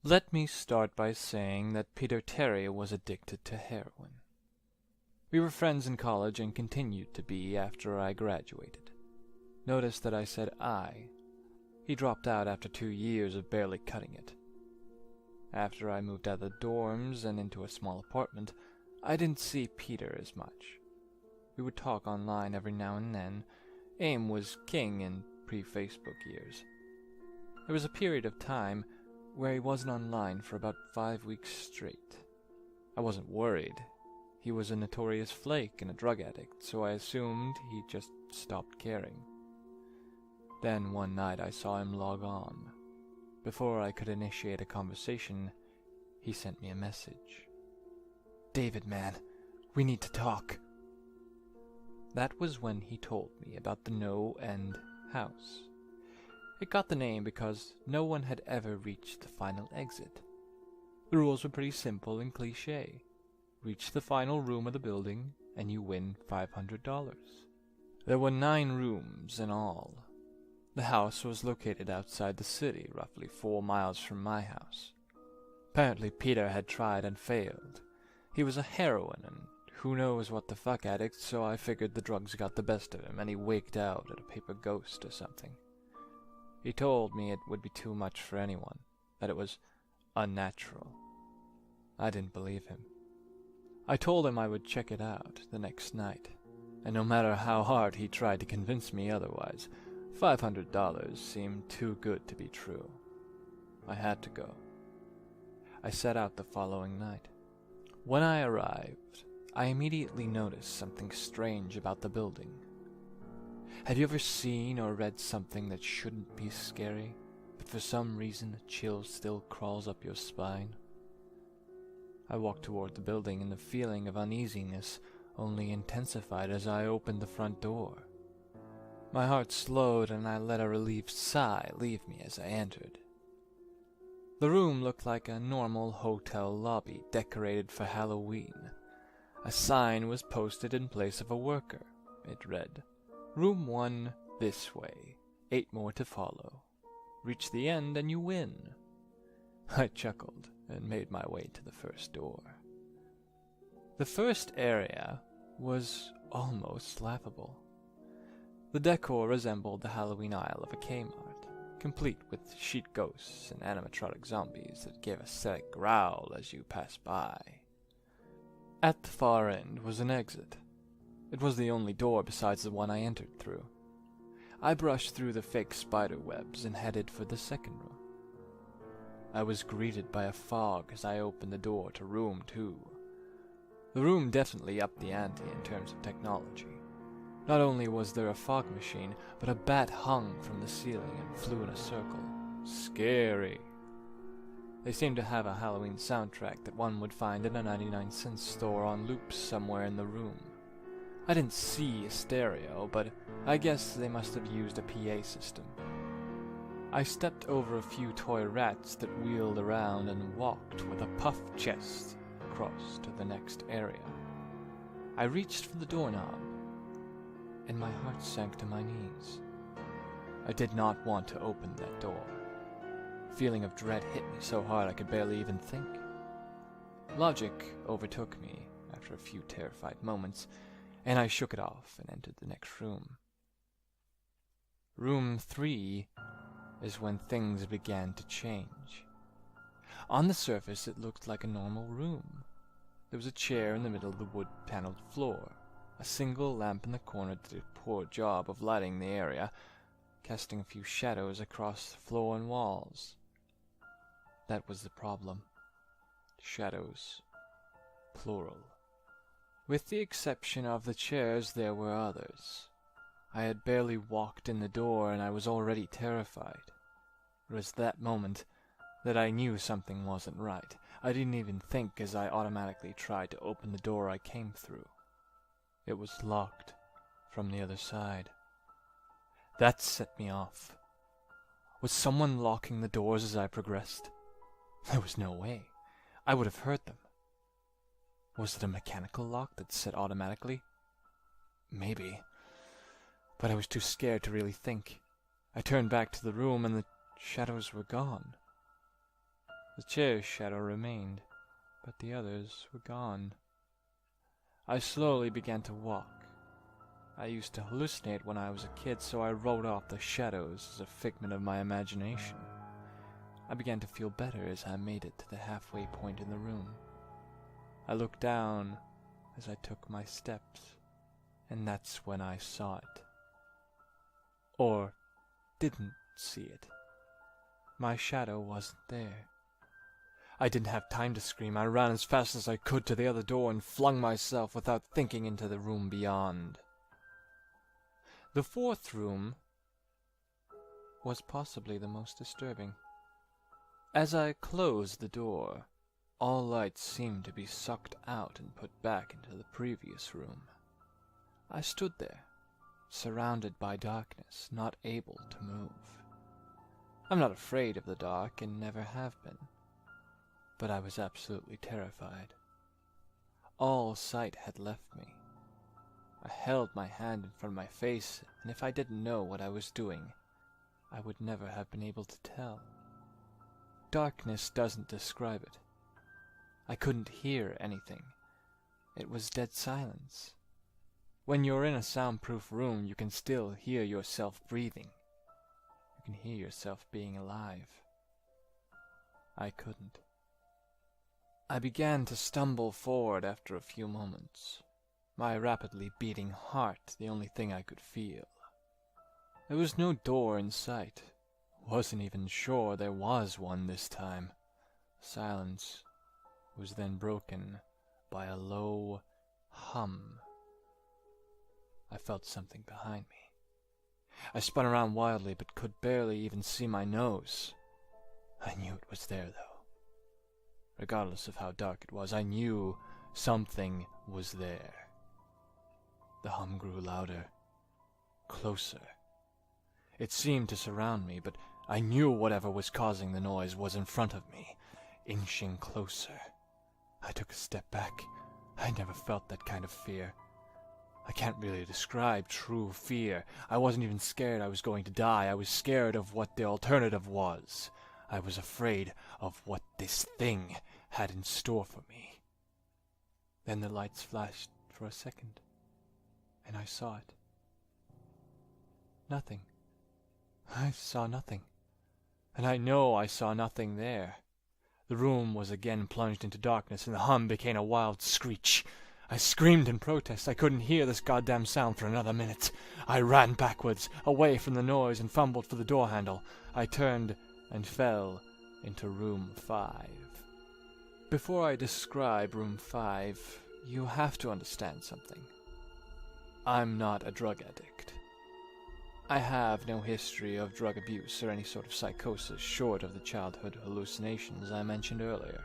Let me start by saying that Peter Terry was addicted to heroin. We were friends in college and continued to be after I graduated. Notice that I said I. He dropped out after 2 years of barely cutting it. After I moved out of the dorms and into a small apartment, I didn't see Peter as much. We would talk online every now and then. AIM was king in pre-Facebook years. There was a period of time where he wasn't online for about 5 weeks straight. I wasn't worried. He was a notorious flake and a drug addict, so I assumed he just stopped caring. Then one night I saw him log on. Before I could initiate a conversation, he sent me a message. "David, man, we need to talk." That was when he told me about the No End House. It got the name because no one had ever reached the final exit. The rules were pretty simple and cliché. Reach the final room of the building, and you win $500. There were 9 rooms in all. The house was located outside the city, roughly 4 miles from my house. Apparently Peter had tried and failed. He was a heroin and who knows what the fuck addict, so I figured the drugs got the best of him and he wigged out at a paper ghost or something. He told me it would be too much for anyone, that it was unnatural. I didn't believe him. I told him I would check it out the next night, and no matter how hard he tried to convince me otherwise, $500 seemed too good to be true. I had to go. I set out the following night. When I arrived, I immediately noticed something strange about the building. Have you ever seen or read something that shouldn't be scary, but for some reason a chill still crawls up your spine? I walked toward the building and the feeling of uneasiness only intensified as I opened the front door. My heart slowed and I let a relieved sigh leave me as I entered. The room looked like a normal hotel lobby decorated for Halloween. A sign was posted in place of a worker. It read, "Room 1 this way, 8 more to follow. Reach the end and you win." I chuckled and made my way to the first door. The first area was almost laughable. The decor resembled the Halloween aisle of a Kmart, complete with sheet ghosts and animatronic zombies that gave a static growl as you passed by. At the far end was an exit. It was the only door besides the one I entered through. I brushed through the fake spider webs and headed for the second room. I was greeted by a fog as I opened the door to room 2. The room definitely upped the ante in terms of technology. Not only was there a fog machine, but a bat hung from the ceiling and flew in a circle. Scary. They seemed to have a Halloween soundtrack that one would find in a 99-cent store on loops somewhere in the room. I didn't see a stereo, but I guess they must have used a PA system. I stepped over a few toy rats that wheeled around and walked with a puffed chest across to the next area. I reached for the doorknob, and my heart sank to my knees. I did not want to open that door. A feeling of dread hit me so hard I could barely even think. Logic overtook me after a few terrified moments, and I shook it off and entered the next room. Room 3 is when things began to change. On the surface it looked like a normal room. There was a chair in the middle of the wood-paneled floor. A single lamp in the corner did a poor job of lighting the area, casting a few shadows across the floor and walls. That was the problem. Shadows. Plural. With the exception of the chairs, there were others. I had barely walked in the door and I was already terrified. It was that moment that I knew something wasn't right. I didn't even think as I automatically tried to open the door I came through. It was locked from the other side. That set me off. Was someone locking the doors as I progressed? There was no way. I would have heard them. Was it a mechanical lock that set automatically? Maybe. But I was too scared to really think. I turned back to the room and the shadows were gone. The chair's shadow remained, but the others were gone. I slowly began to walk. I used to hallucinate when I was a kid, so I wrote off the shadows as a figment of my imagination. I began to feel better as I made it to the halfway point in the room. I looked down as I took my steps, and that's when I saw it. Or didn't see it. My shadow wasn't there. I didn't have time to scream. I ran as fast as I could to the other door and flung myself without thinking into the room beyond. The fourth room was possibly the most disturbing. As I closed the door, all lights seemed to be sucked out and put back into the previous room. I stood there, surrounded by darkness, not able to move. I'm not afraid of the dark and never have been, but I was absolutely terrified. All sight had left me. I held my hand in front of my face, and if I didn't know what I was doing, I would never have been able to tell. Darkness doesn't describe it. I couldn't hear anything. It was dead silence. When you're in a soundproof room, you can still hear yourself breathing. You can hear yourself being alive. I couldn't. I began to stumble forward after a few moments, my rapidly beating heart the only thing I could feel. There was no door in sight. Wasn't even sure there was one this time. Silence was then broken by a low hum. I felt something behind me. I spun around wildly but could barely even see my nose. I knew it was there, though. Regardless of how dark it was, I knew something was there. The hum grew louder, closer. It seemed to surround me, but I knew whatever was causing the noise was in front of me, inching closer. I took a step back. I never felt that kind of fear. I can't really describe true fear. I wasn't even scared I was going to die. I was scared of what the alternative was. I was afraid of what this thing had in store for me. Then the lights flashed for a second, and I saw it. Nothing. I saw nothing. And I know I saw nothing there. The room was again plunged into darkness, and the hum became a wild screech. I screamed in protest. I couldn't hear this goddamn sound for another minute. I ran backwards, away from the noise, and fumbled for the door handle. I turned and fell into room 5. Before I describe room 5, you have to understand something. I'm not a drug addict. I have no history of drug abuse or any sort of psychosis short of the childhood hallucinations I mentioned earlier.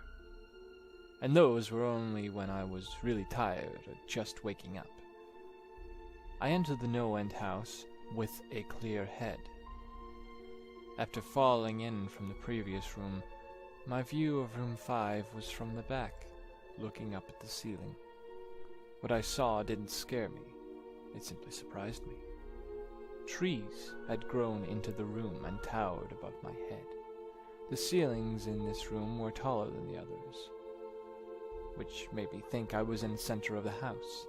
And those were only when I was really tired or just waking up. I entered the No End House with a clear head. After falling in from the previous room, my view of room 5 was from the back, looking up at the ceiling. What I saw didn't scare me. It simply surprised me. Trees had grown into the room and towered above my head. The ceilings in this room were taller than the others, which made me think I was in the center of the house.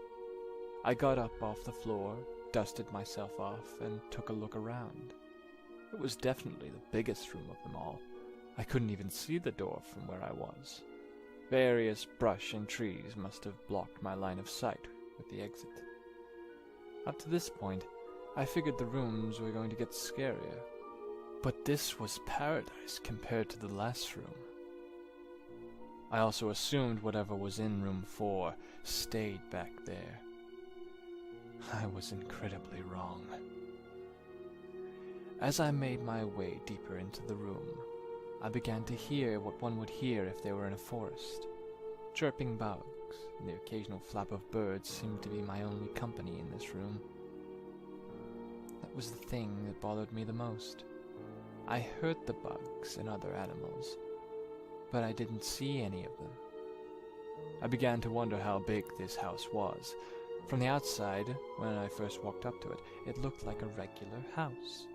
I got up off the floor, dusted myself off, and took a look around. It was definitely the biggest room of them all. I couldn't even see the door from where I was. Various brush and trees must have blocked my line of sight with the exit. Up to this point, I figured the rooms were going to get scarier. But this was paradise compared to the last room. I also assumed whatever was in room 4 stayed back there. I was incredibly wrong. As I made my way deeper into the room, I began to hear what one would hear if they were in a forest. Chirping bugs and the occasional flap of birds seemed to be my only company in this room. That was the thing that bothered me the most. I heard the bugs and other animals, but I didn't see any of them. I began to wonder how big this house was. From the outside, when I first walked up to it, it looked like a regular house.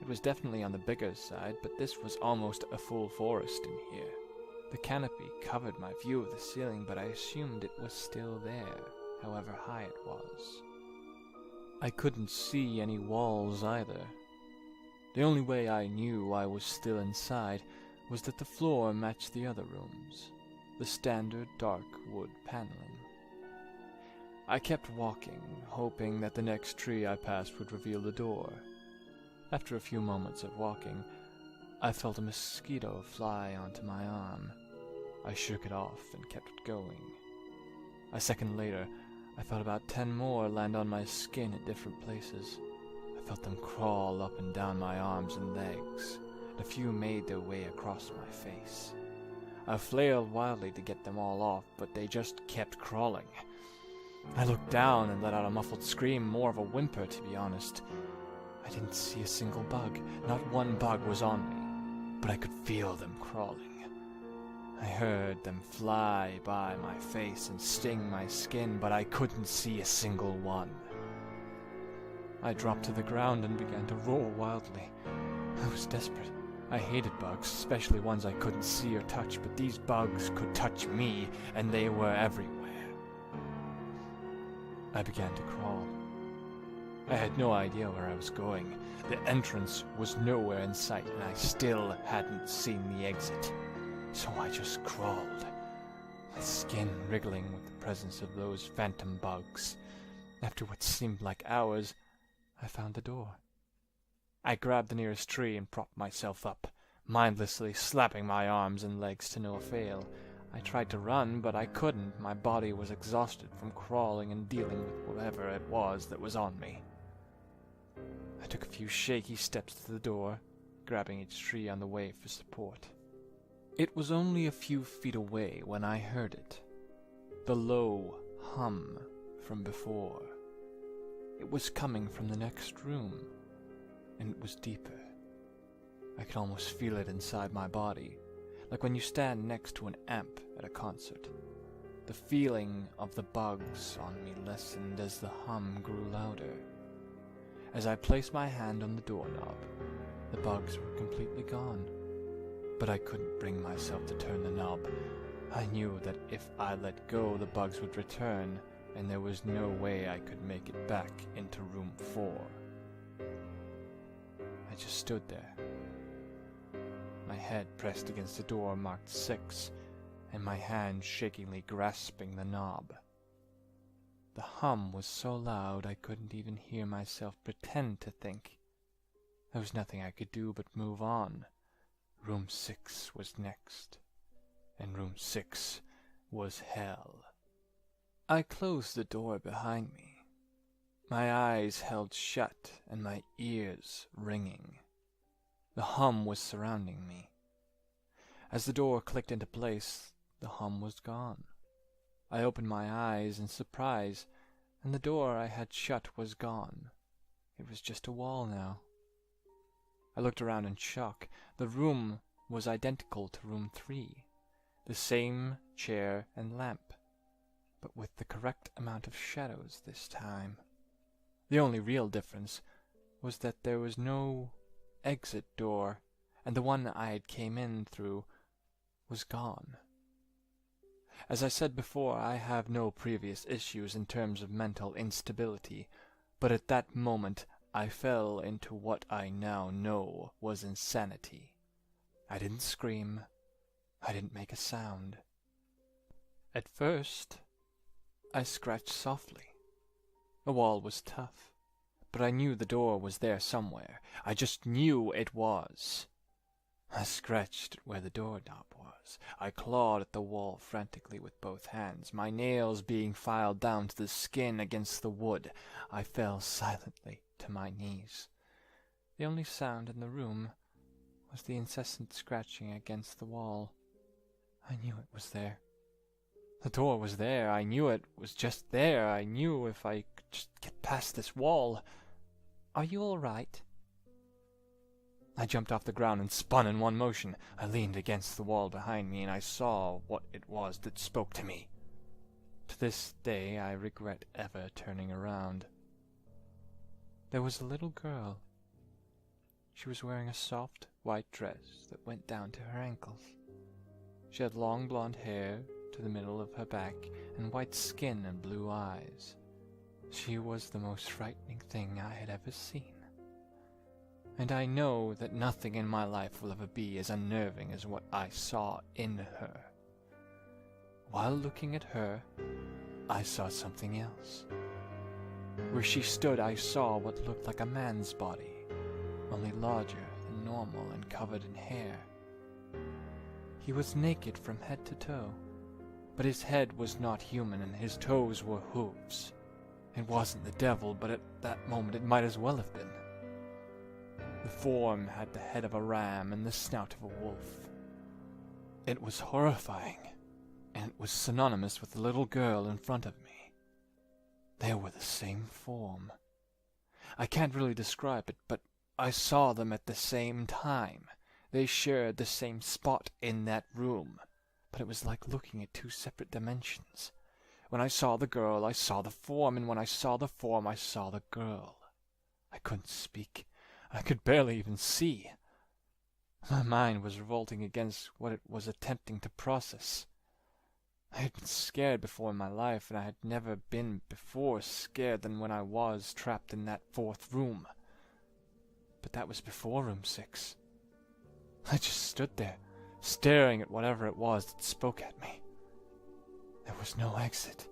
It was definitely on the bigger side, but this was almost a full forest in here. The canopy covered my view of the ceiling, but I assumed it was still there, however high it was. I couldn't see any walls either. The only way I knew I was still inside was that the floor matched the other rooms, the standard dark wood paneling. I kept walking, hoping that the next tree I passed would reveal the door. After a few moments of walking, I felt a mosquito fly onto my arm. I shook it off and kept going. A second later, I felt about 10 more land on my skin at different places. I felt them crawl up and down my arms and legs, and a few made their way across my face. I flailed wildly to get them all off, but they just kept crawling. I looked down and let out a muffled scream, more of a whimper, to be honest. I didn't see a single bug. Not one bug was on me, but I could feel them crawling. I heard them fly by my face and sting my skin, but I couldn't see a single one. I dropped to the ground and began to roar wildly. I was desperate. I hated bugs, especially ones I couldn't see or touch, but these bugs could touch me, and they were everywhere. I began to crawl. I had no idea where I was going. The entrance was nowhere in sight, and I still hadn't seen the exit. So I just crawled, my skin wriggling with the presence of those phantom bugs. After what seemed like hours, I found the door. I grabbed the nearest tree and propped myself up, mindlessly slapping my arms and legs to no avail. I tried to run, but I couldn't. My body was exhausted from crawling and dealing with whatever it was that was on me. I took a few shaky steps to the door, grabbing each tree on the way for support. It was only a few feet away when I heard it, the low hum from before. It was coming from the next room, and it was deeper. I could almost feel it inside my body, like when you stand next to an amp at a concert. The feeling of the bugs on me lessened as the hum grew louder. As I placed my hand on the doorknob, the bugs were completely gone. But I couldn't bring myself to turn the knob. I knew that if I let go, the bugs would return, and there was no way I could make it back into room 4. I just stood there, my head pressed against the door marked 6, and my hand shakingly grasping the knob. The hum was so loud I couldn't even hear myself pretend to think. There was nothing I could do but move on. Room 6 was next, and room 6 was hell. I closed the door behind me, my eyes held shut and my ears ringing. The hum was surrounding me. As the door clicked into place, the hum was gone. I opened my eyes in surprise, and the door I had shut was gone. It was just a wall now. I looked around in shock. The room was identical to room 3, the same chair and lamp, but with the correct amount of shadows this time. The only real difference was that there was no exit door, and the one I had came in through was gone. As I said before, I have no previous issues in terms of mental instability, but at that moment I fell into what I now know was insanity. I didn't scream. I didn't make a sound. At first, I scratched softly. The wall was tough, but I knew the door was there somewhere. I just knew it was. I scratched where the doorknob was. I clawed at the wall frantically with both hands, my nails being filed down to the skin against the wood. I fell silently to my knees. The only sound in the room was the incessant scratching against the wall. I knew it was there. The door was there. I knew it was just there. I knew if I could just get past this wall. "Are you all right?" I jumped off the ground and spun in one motion. I leaned against the wall behind me, and I saw what it was that spoke to me. To this day I regret ever turning around. There was a little girl. She was wearing a soft white dress that went down to her ankles. She had long blonde hair to the middle of her back, and white skin and blue eyes. She was the most frightening thing I had ever seen. And I know that nothing in my life will ever be as unnerving as what I saw in her. While looking at her, I saw something else. Where she stood, I saw what looked like a man's body, only larger than normal and covered in hair. He was naked from head to toe, but his head was not human and his toes were hooves. It wasn't the devil, but at that moment it might as well have been. The form had the head of a ram and the snout of a wolf. It was horrifying, and it was synonymous with the little girl in front of me. They were the same form. I can't really describe it, but I saw them at the same time. They shared the same spot in that room, but it was like looking at two separate dimensions. When I saw the girl, I saw the form, and when I saw the form, I saw the girl. I couldn't speak. I could barely even see. My mind was revolting against what it was attempting to process. I had been scared before in my life, and I had never been before scared than when I was trapped in that fourth room. But that was before room 6. I just stood there, staring at whatever it was that spoke at me. There was no exit.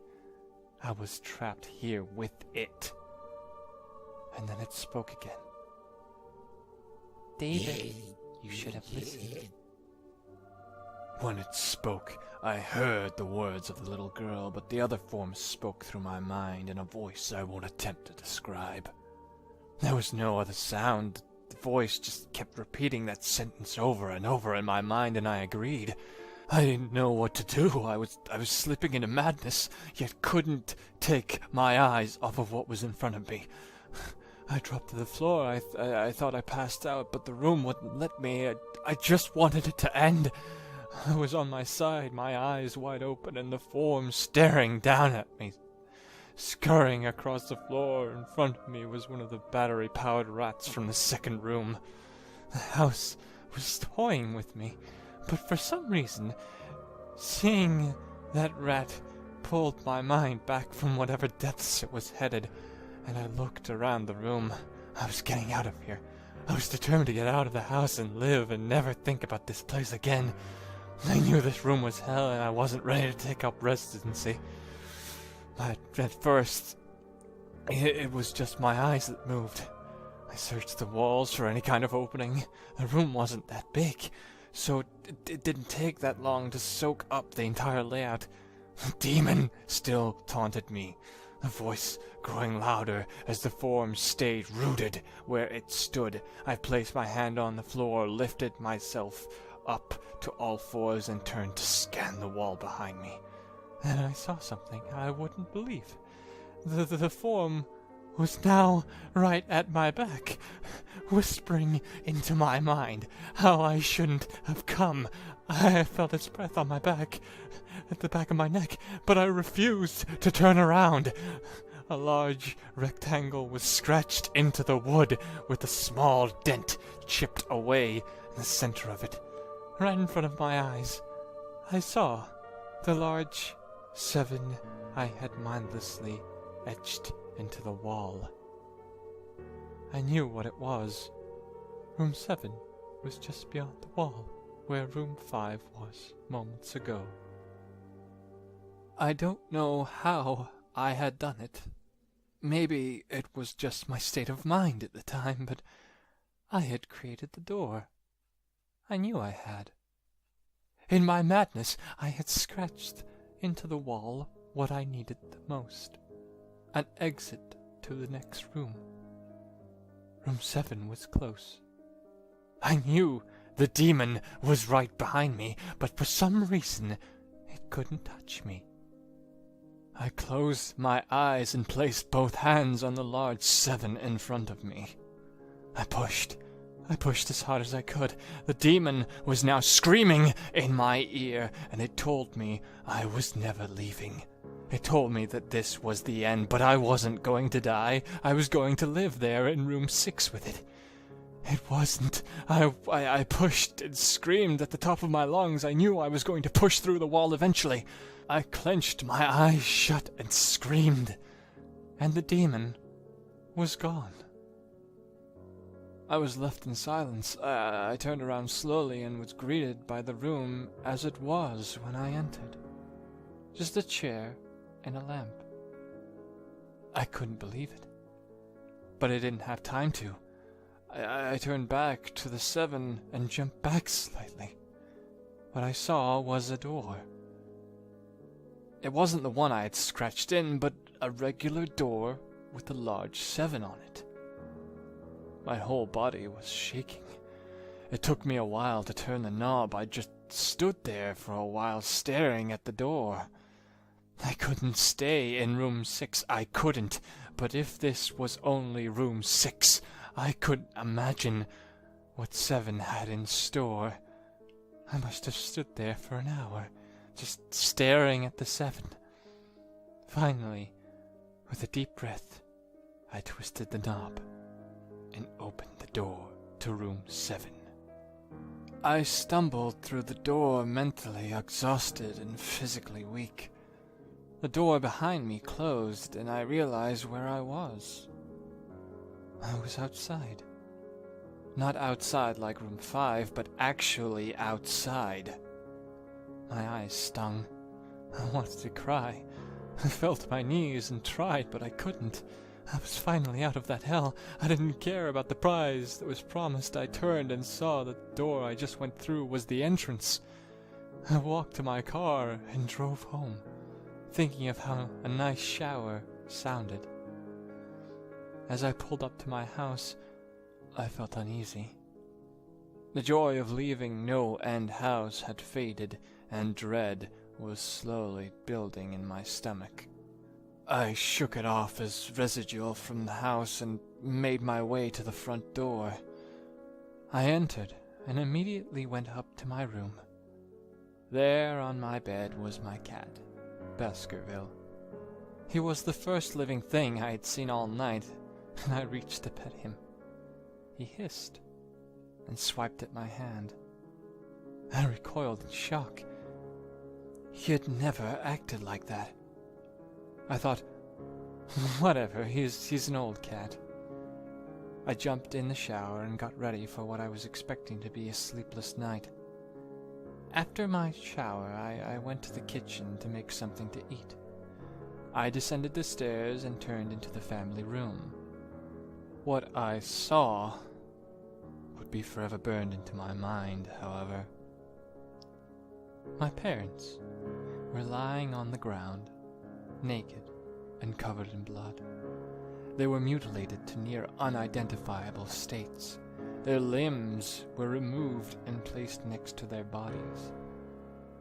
I was trapped here with it. And then it spoke again. David, you should have listened. When it spoke, I heard the words of the little girl, but the other form spoke through my mind in a voice I won't attempt to describe. There was no other sound. The voice just kept repeating that sentence over and over in my mind, and I agreed. I didn't know what to do. I was slipping into madness, yet couldn't take my eyes off of what was in front of me. I dropped to the floor. I thought I passed out, but the room wouldn't let me. I just wanted it to end. I was on my side, my eyes wide open, and the form staring down at me. Scurrying across the floor in front of me was one of the battery-powered rats from the second room. The house was toying with me, but for some reason, seeing that rat pulled my mind back from whatever depths it was headed, and I looked around the room. I was getting out of here. I was determined to get out of the house and live and never think about this place again. I knew this room was hell, and I wasn't ready to take up residency. But at first, it was just my eyes that moved. I searched the walls for any kind of opening. The room wasn't that big, so it didn't take that long to soak up the entire layout. The demon still taunted me, the voice growing louder as the form stayed rooted where it stood. I placed my hand on the floor, lifted myself up to all fours, and turned to scan the wall behind me. Then I saw something I wouldn't believe. The form was now right at my back, whispering into my mind how I shouldn't have come. I felt its breath on my back, at the back of my neck, but I refused to turn around. A large rectangle was scratched into the wood, with a small dent chipped away in the center of it. Right in front of my eyes, I saw the large 7 I had mindlessly etched into the wall. I knew what it was. Room 7 was just beyond the wall, where room 5 was moments ago. I don't know how I had done it. Maybe it was just my state of mind at the time, but I had created the door. I knew I had. In my madness, I had scratched into the wall what I needed the most. An exit to the next room. Room 7 was close. I knew the demon was right behind me, but for some reason it couldn't touch me. I closed my eyes and placed both hands on the large 7 in front of me. I pushed as hard as I could. The demon was now screaming in my ear, and it told me I was never leaving. It told me that this was the end, but I wasn't going to die. I was going to live there in room 6 with it. It wasn't. I pushed and screamed at the top of my lungs. I knew I was going to push through the wall eventually. I clenched my eyes shut and screamed, and the demon was gone. I was left in silence. I turned around slowly and was greeted by the room as it was when I entered. Just a chair and a lamp. I couldn't believe it, but I didn't have time to. I turned back to the 7 and jumped back slightly. What I saw was a door. It wasn't the one I had scratched in, but a regular door with a large 7 on it. My whole body was shaking. It took me a while to turn the knob. I just stood there for a while staring at the door. I couldn't stay in room 6. I couldn't. But if this was only room 6, I couldn't imagine what 7 had in store. I must have stood there for an hour, just staring at the 7. Finally, with a deep breath, I twisted the knob and opened the door to room 7. I stumbled through the door mentally exhausted and physically weak. The door behind me closed, and I realized where I was. I was outside. Not outside like room 5, but actually outside. My eyes stung. I wanted to cry. I fell to my knees and tried, but I couldn't. I was finally out of that hell. I didn't care about the prize that was promised. I turned and saw that the door I just went through was the entrance. I walked to my car and drove home, thinking of how a nice shower sounded. As I pulled up to my house, I felt uneasy. The joy of leaving No End House had faded, and dread was slowly building in my stomach. I shook it off as residual from the house and made my way to the front door. I entered and immediately went up to my room. There on my bed was my cat, Baskerville. He was the first living thing I had seen all night, and I reached to pet him. He hissed and swiped at my hand. I recoiled in shock. He had never acted like that. I thought, whatever, he's an old cat. I jumped in the shower and got ready for what I was expecting to be a sleepless night. After my shower, I went to the kitchen to make something to eat. I descended the stairs and turned into the family room. What I saw would be forever burned into my mind, however. My parents were lying on the ground, naked and covered in blood. They were mutilated to near unidentifiable states. Their limbs were removed and placed next to their bodies,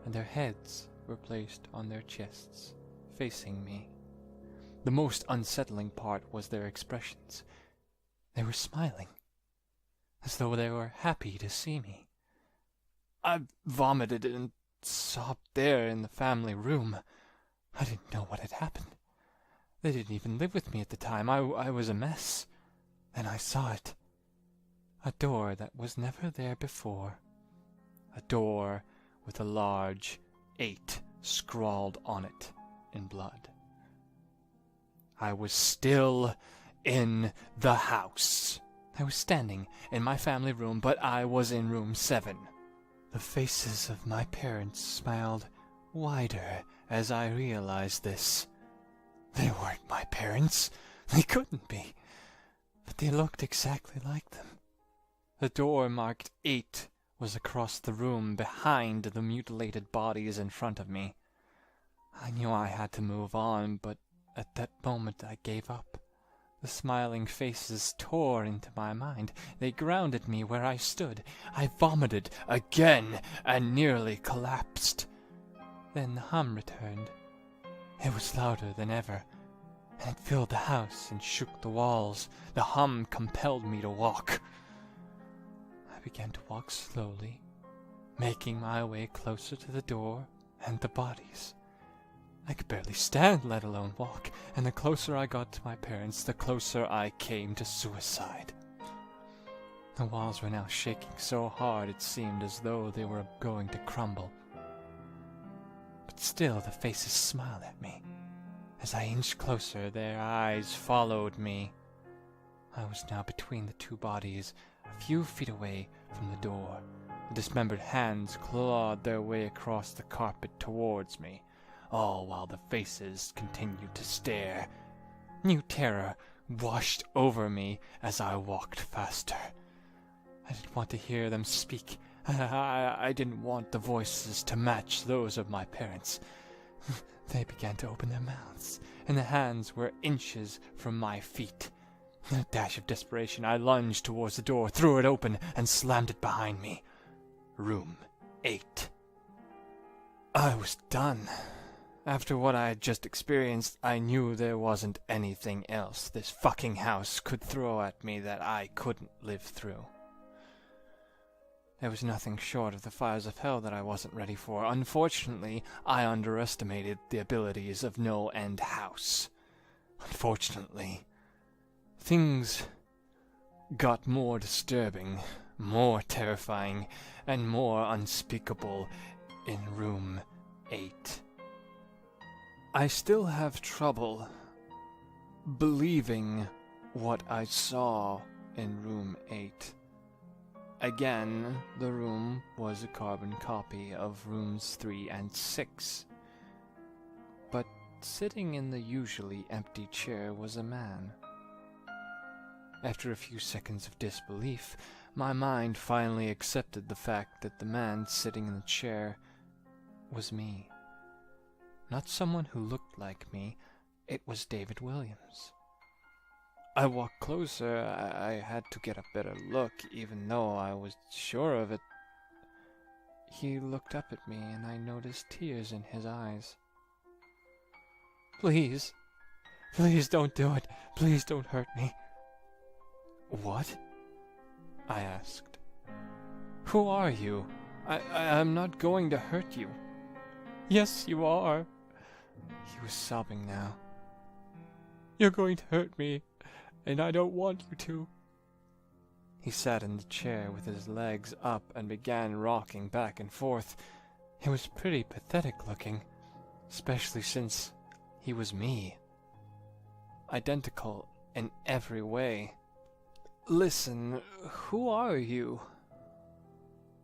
and their heads were placed on their chests, facing me. The most unsettling part was their expressions. They were smiling, as though they were happy to see me. I vomited and sobbed there in the family room. I didn't know what had happened. They didn't even live with me at the time. I was a mess. Then I saw it. A door that was never there before. A door with a large 8 scrawled on it in blood. I was still in the house. I was standing in my family room, but I was in room 7. The faces of my parents smiled wider as I realized this. They weren't my parents. They couldn't be. But they looked exactly like them. The door marked 8 was across the room behind the mutilated bodies in front of me. I knew I had to move on, but at that moment I gave up. The smiling faces tore into my mind. They grounded me where I stood. I vomited again and nearly collapsed. Then the hum returned. It was louder than ever, and it filled the house and shook the walls. The hum compelled me to walk. I began to walk slowly, making my way closer to the door and the bodies. I could barely stand, let alone walk, and the closer I got to my parents, the closer I came to suicide. The walls were now shaking so hard it seemed as though they were going to crumble. But still the faces smiled at me. As I inched closer, their eyes followed me. I was now between the two bodies, a few feet away from the door. The dismembered hands clawed their way across the carpet towards me, all while the faces continued to stare. New terror washed over me as I walked faster. I didn't want to hear them speak. I didn't want the voices to match those of my parents. They began to open their mouths, and the hands were inches from my feet. In a dash of desperation, I lunged towards the door, threw it open, and slammed it behind me. Room 8. I was done. After what I had just experienced, I knew there wasn't anything else this fucking house could throw at me that I couldn't live through. There was nothing short of the fires of hell that I wasn't ready for. Unfortunately, I underestimated the abilities of No End House. Unfortunately, things got more disturbing, more terrifying, and more unspeakable in Room 8. I still have trouble believing what I saw in Room 8. Again, the room was a carbon copy of Rooms 3 and 6. But sitting in the usually empty chair was a man. After a few seconds of disbelief, my mind finally accepted the fact that the man sitting in the chair was me. Not someone who looked like me, it was David Williams. I walked closer. I had to get a better look, even though I was sure of it. He looked up at me, and I noticed tears in his eyes. Please don't do it. Please don't hurt me. What? I asked. Who are you? I'm not going to hurt you. Yes, you are. He was sobbing now. You're going to hurt me, and I don't want you to. He sat in the chair with his legs up and began rocking back and forth. It was pretty pathetic looking, especially since he was me. Identical in every way. Listen, who are you?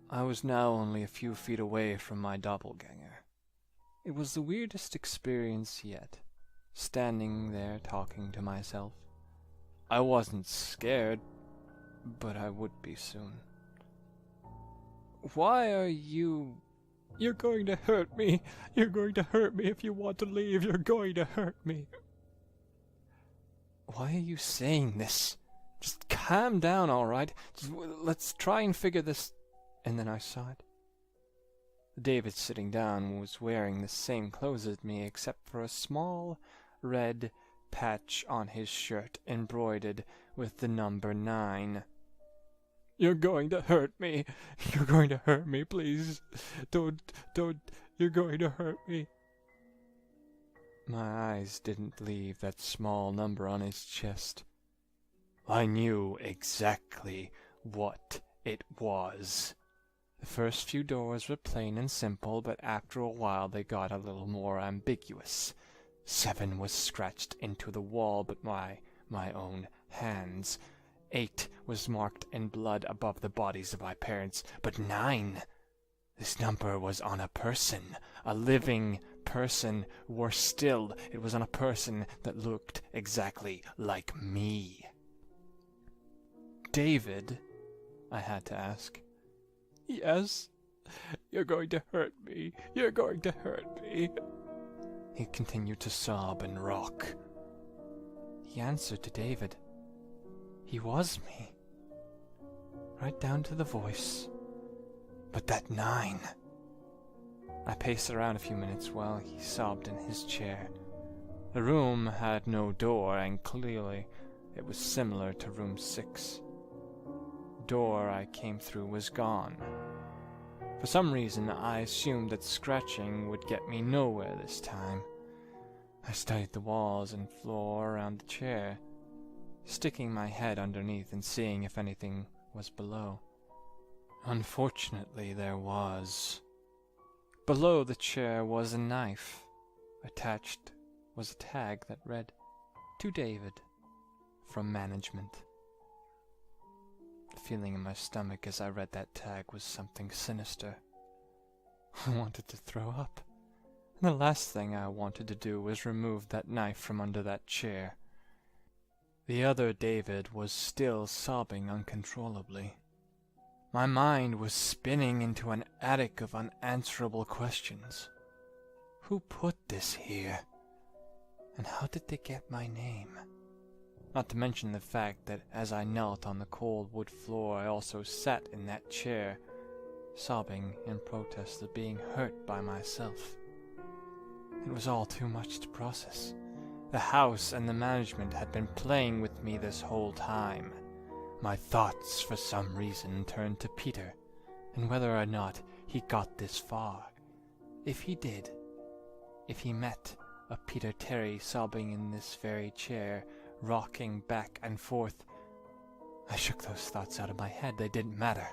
I was now only a few feet away from my doppelganger. It was the weirdest experience yet, standing there talking to myself. I wasn't scared, but I would be soon. Why are you... You're going to hurt me. You're going to hurt me if you want to leave. You're going to hurt me. Why are you saying this? Just calm down, all right? Let's try and figure this... And then I saw it. David sitting down was wearing the same clothes as me, except for a small red patch on his shirt embroidered with the number 9. You're going to hurt me. You're going to hurt me, please. Don't. You're going to hurt me. My eyes didn't leave that small number on his chest. I knew exactly what it was. The first few doors were plain and simple, but after a while they got a little more ambiguous. 7 was scratched into the wall, but my own hands. 8 was marked in blood above the bodies of my parents, but 9... This number was on a person, a living person. Worse still, it was on a person that looked exactly like me. David, I had to ask. Yes, you're going to hurt me. You're going to hurt me. He continued to sob and rock. He answered to David. He was me. Right down to the voice. But that 9... I paced around a few minutes while he sobbed in his chair. The room had no door, and clearly it was similar to room 6. The door I came through was gone. For some reason, I assumed that scratching would get me nowhere this time. I studied the walls and floor around the chair, sticking my head underneath and seeing if anything was below. Unfortunately, there was. Below the chair was a knife. Attached was a tag that read, "To David, from management." The feeling in my stomach as I read that tag was something sinister. I wanted to throw up. And the last thing I wanted to do was remove that knife from under that chair. The other David was still sobbing uncontrollably. My mind was spinning into an attic of unanswerable questions. Who put this here? And how did they get my name? Not to mention the fact that as I knelt on the cold wood floor, I also sat in that chair, sobbing in protest of being hurt by myself. It was all too much to process. The house and the management had been playing with me this whole time. My thoughts, for some reason, turned to Peter, and whether or not he got this far. If he did, if he met a Peter Terry sobbing in this very chair, rocking back and forth, I shook those thoughts out of my head. They didn't matter.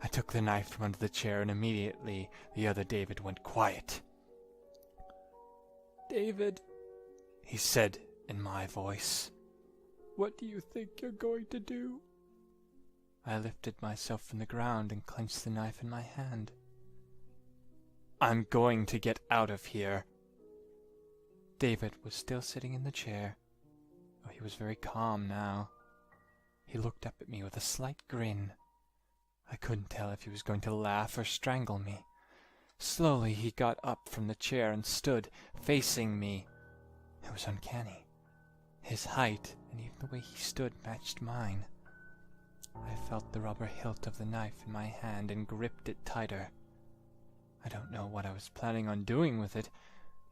I took the knife from under the chair, and immediately the other David went quiet. "David," he said in my voice, "what do you think you're going to do?" I lifted myself from the ground and clenched the knife in my hand. "I'm going to get out of here." David was still sitting in the chair, though he was very calm now. He looked up at me with a slight grin. I couldn't tell if he was going to laugh or strangle me. Slowly he got up from the chair and stood, facing me. It was uncanny. His height, and even the way he stood, matched mine. I felt the rubber hilt of the knife in my hand and gripped it tighter. I don't know what I was planning on doing with it,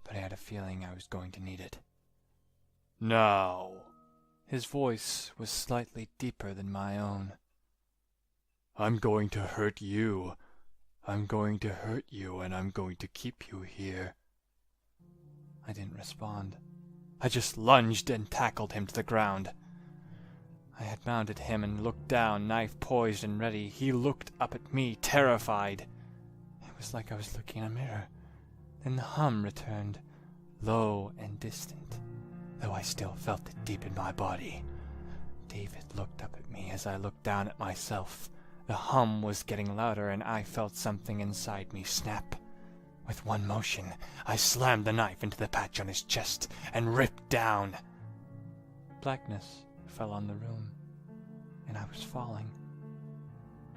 but I had a feeling I was going to need it. "Now," his voice was slightly deeper than my own, "I'm going to hurt you. I'm going to hurt you, and I'm going to keep you here." I didn't respond. I just lunged and tackled him to the ground. I had mounted him and looked down, knife poised and ready. He looked up at me, terrified. It was like I was looking in a mirror. Then the hum returned, low and distant, though I still felt it deep in my body. David looked up at me as I looked down at myself. The hum was getting louder, and I felt something inside me snap. With one motion, I slammed the knife into the patch on his chest and ripped down. Blackness fell on the room, and I was falling.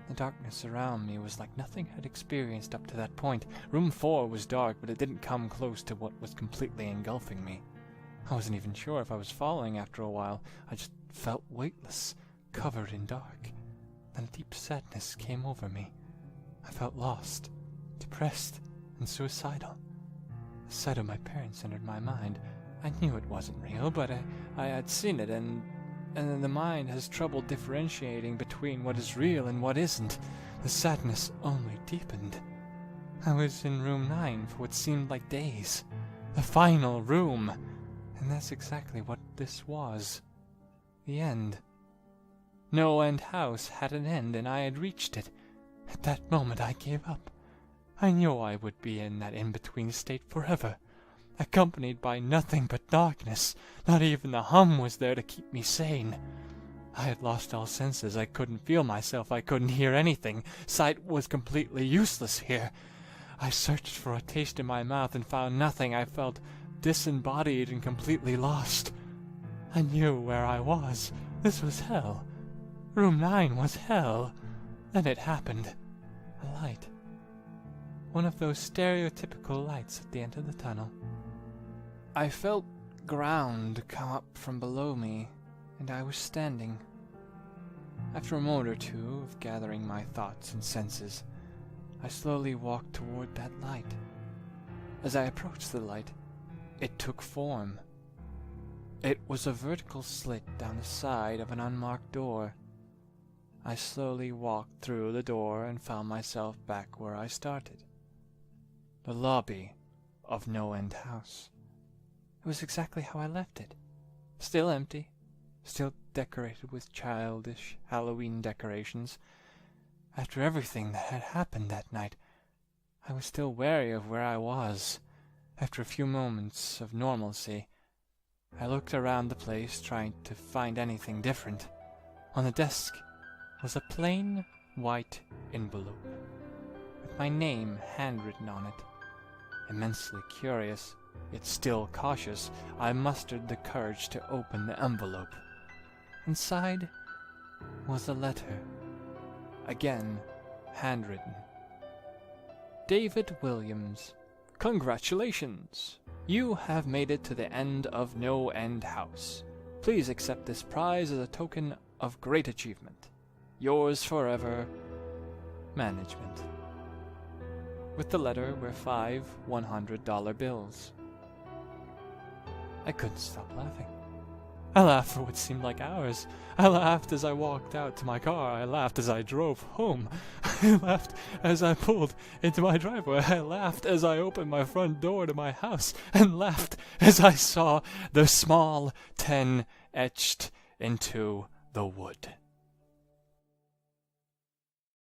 The darkness around me was like nothing I'd experienced up to that point. Room 4 was dark, but it didn't come close to what was completely engulfing me. I wasn't even sure if I was falling after a while. I just felt weightless, covered in dark. Then a deep sadness came over me. I felt lost, depressed, and suicidal. The sight of my parents entered my mind. I knew it wasn't real, but I had seen it, and the mind has trouble differentiating between what is real and what isn't. The sadness only deepened. I was in room 9 for what seemed like days. The final room. And that's exactly what this was. The end. No End House had an end, and I had reached it. At that moment I gave up. I knew I would be in that in-between state forever, accompanied by nothing but darkness. Not even the hum was there to keep me sane. I had lost all senses. I couldn't feel myself. I couldn't hear anything. Sight was completely useless here. I searched for a taste in my mouth and found nothing. I felt disembodied and completely lost. I knew where I was. This was hell. Room 9 was hell. Then it happened. A light. One of those stereotypical lights at the end of the tunnel. I felt ground come up from below me, and I was standing. After a moment or two of gathering my thoughts and senses, I slowly walked toward that light. As I approached the light, it took form. It was a vertical slit down the side of an unmarked door. I slowly walked through the door and found myself back where I started. The lobby of No End House. It was exactly how I left it. Still empty, still decorated with childish Halloween decorations. After everything that had happened that night, I was still wary of where I was. After a few moments of normalcy, I looked around the place, trying to find anything different. On the desk was a plain white envelope with my name handwritten on it. Immensely curious, yet still cautious, I mustered the courage to open the envelope. Inside was a letter, again handwritten. David Williams, congratulations! You have made it to the end of No End House. Please accept this prize as a token of great achievement. Yours forever, Management. With the letter were 5 $100 bills. I couldn't stop laughing. I laughed for what seemed like hours. I laughed as I walked out to my car. I laughed as I drove home. I laughed as I pulled into my driveway. I laughed as I opened my front door to my house, and laughed as I saw the small 10 etched into the wood.